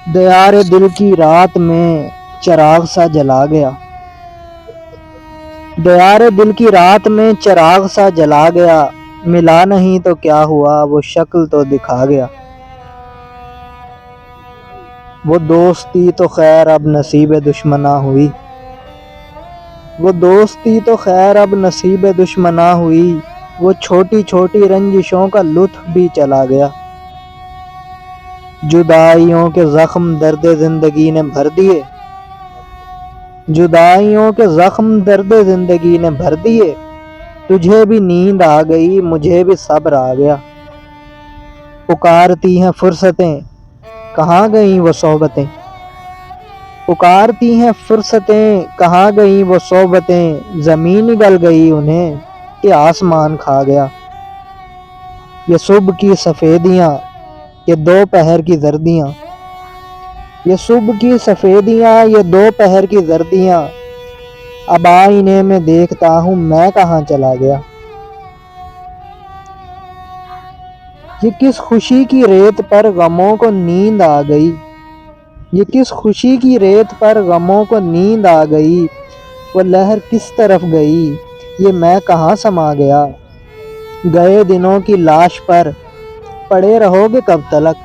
دیار دل کی رات میں چراغ سا جلا گیا، دیار دل کی رات میں چراغ سا جلا گیا، ملا نہیں تو کیا ہوا وہ شکل تو دکھا گیا۔ وہ دوستی تو خیر اب نصیب دشمناں ہوئی، وہ دوستی تو خیر اب نصیب دشمناں ہوئی، وہ چھوٹی چھوٹی رنجشوں کا لطف بھی چلا گیا۔ جدائیوں کے زخم درد زندگی نے بھر دیے، جدائیوں کے زخم درد زندگی نے بھر دیے، تجھے بھی نیند آ گئی مجھے بھی صبر آ گیا۔ پکارتی ہیں فرصتیں کہاں گئیں وہ صحبتیں، پکارتی ہیں فرصتیں کہاں گئیں وہ صحبتیں، زمین گل گئی انہیں کہ آسمان کھا گیا۔ یہ صبح کی سفیدیاں یہ دوپہر کی زردیاں، یہ صبح کی سفیدیاں یہ دوپہر کی زردیاں، اب آئینے میں دیکھتا ہوں میں کہاں چلا گیا۔ یہ کس خوشی کی ریت پر غموں کو نیند آ گئی، یہ کس خوشی کی ریت پر غموں کو نیند آ گئی، وہ لہر کس طرف گئی یہ میں کہاں سما گیا۔ گئے دنوں کی لاش پر پڑے رہو گے کب تلک،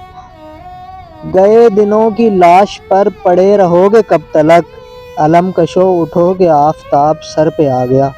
گئے دنوں کی لاش پر پڑے رہو گے کب تلک، علم کشو اٹھو کہ آفتاب سر پہ آ گیا۔